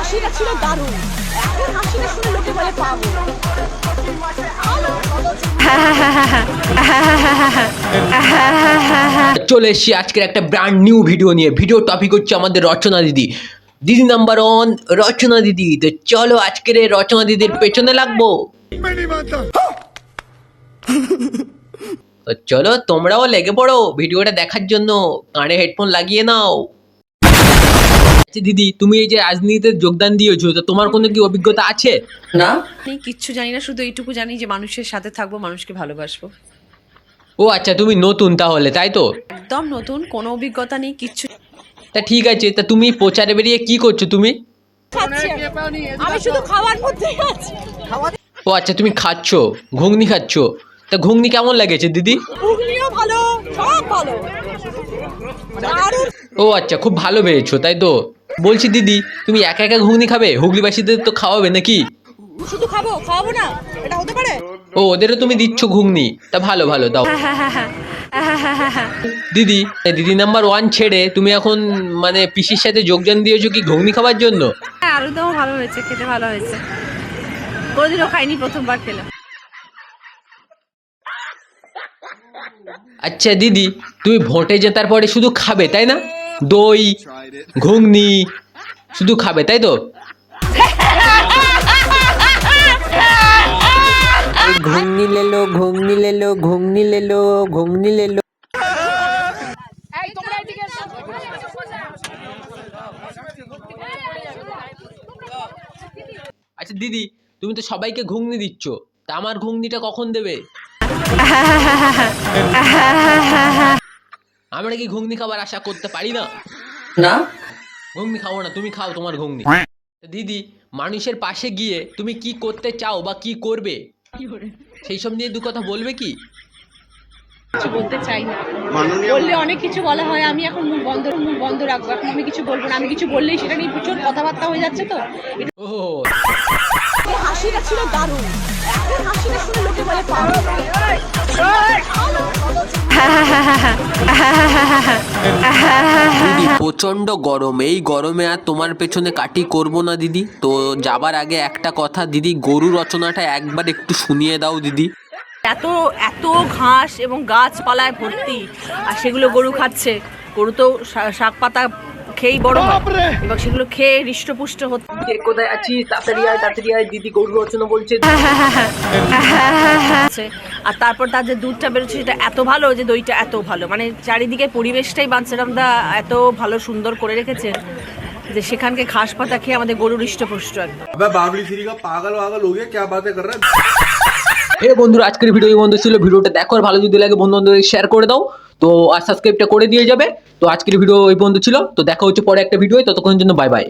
হাসিটা ছিল দারুণ। এখন হাসিটা শুনে লোকে বলে পাবো। চলে এসেছি আজকের একটা ব্র্যান্ড নিউ ভিডিও নিয়ে। ভিডিও টপিক হচ্ছে আমাদের রচনা দিদি। দিদি নাম্বার 1 রচনা দিদি। তো চলো আজকের এই রচনা দিদির পেছনে লাগবো। তো চলো তোমরাও লেগে পড়ো ভিডিওটা দেখার জন্য, কানে হেডফোন লাগিয়ে নাও। আচ্ছা দিদি, তুমি এই যে রাজনীতিতে যোগদান দিয়েছো, তো তোমার কোনো কি অভিজ্ঞতা আছে? না, আমি কিচ্ছু জানি না, শুধু এইটুকু জানি যে মানুষের সাথে থাকবো, মানুষকে ভালোবাসবো। ও আচ্ছা, তুমি নতুন তাহলে, তাই তো? একদম নতুন, কোনো অভিজ্ঞতা নেই কিচ্ছু। তা ঠিক আছে, তা তুমি প্রচারে বেরিয়ে কি করছো তুমি? আমি শুধু খাওয়ার মধ্যে আছি। ও আচ্ছা, তুমি খাচ্ছো, ঘুগনি খাচ্ছো। তা ঘুগনি কেমন লাগেছে দিদি? ঘুগনিও ভালো, সব ভালো। দারুণ। ও আচ্ছা, খুব ভালো পেয়েছো তাই তো? বলছি দিদি, তুমি একা একা ঘুগনি খাবে? হুগলিবাসীদের তো খাওয়াবে নাকি? শুধু খাওয়াবো না, এটা হতে পারে? ও, ওদেরও তুমি দিচ্ছ ঘুগনি? তা ভালো ভালো দাও। দিদি, দিদি নাম্বার 1 ছেড়ে তুমি এখন মানে পিসির সাথে যোগদান দিয়েছো কি ঘুগনি খাওয়ার জন্য? হ্যাঁ, আলুদমও ভালো হয়েছে, খেতে ভালো হয়েছে, কোনোদিনও খাইনি, প্রথমবার খেলাম। আচ্ছা দিদি, তুমি ভোটে জেতার পরে শুধু খাবে তাই না? দই ঘুগনি শুধু খাবে তাই তো? घूमनी ले लो घूमनी ले लो घूमनी ले लो घूमनी ले लो। আচ্ছা দিদি, তুমি তো সবাইকে ঘুগনি দিচ্ছ, তা আমার ঘুগনিটা কখন দেবে? আমরা কি ঘুগনি খাবার আশা করতে পারি না? না, ঘুগনি খাবো না, তুমি খাও তোমার ঘুগনি। দিদি, মানুষের পাশে গিয়ে তুমি কি করতে চাও বা কি করবে, সেই সব নিয়ে দু কথা বলবে কি? কিছু বলতে চাই না, বললে অনেক কিছু বলা হয়। আমি এখন মুখ বন্ধ রাখবো, এখন আমি কিছু বলবো না। আমি কিছু বললেই সেটা নিয়ে প্রচুর কথাবার্তা হয়ে যাচ্ছে। তো ও হাসিটা ছিল দারুণ। এখন হাসিটা শুনে লোকে বলে পাবো। দিদি, প্রচন্ড গরম, এই গরমে আর তোমার পেছনে কাটি করব না দিদি। তো যাবার আগে একটা কথা দিদি, গরু রচনাটা একবার একটু শুনিয়ে দাও দিদি। এত এত ঘাস এবং গাছপালায় ভর্তি, আর সেগুলো গরু খাচ্ছে। গরু তো শাক পাতা খেয়েই বড় হয়, এবং সেগুলো খেয়ে হৃষ্টপুষ্ট হচ্ছে। কোথায় আছিস? তাড়াতাড়ি আয়, তাড়াতাড়ি আয়। দিদি গরু রচনা বলছে। আর তারপর তার যে দুধটা বেরোচ্ছে সেটা এত ভালো, যে দইটা এত ভালো, মানে চারিদিকে পরিবেশটাই বাঞ্ছারামদা এত ভালো সুন্দর করে রেখেছেন যে সেখানকে ঘাস পাতা খেয়ে আমাদের গরু হৃষ্টপুষ্ট একদম। बाबली फ्री का पागल वागल हो गया, क्या बातें कर रहा है। হে বন্ধুরা, আজকের ভিডিও এই বন্ধু ছিল। ভিডিওটা দেখো, আর ভালো যদি লাগে বন্ধু বান্ধবদের শেয়ার করে দাও। তো আর সাবস্ক্রাইবটা করে দিয়ে যাবে। তো আজকের ভিডিও এই বন্ধু ছিল। তো দেখা হচ্ছে পরে একটা ভিডিও। ততক্ষণের জন্য বাই বাই।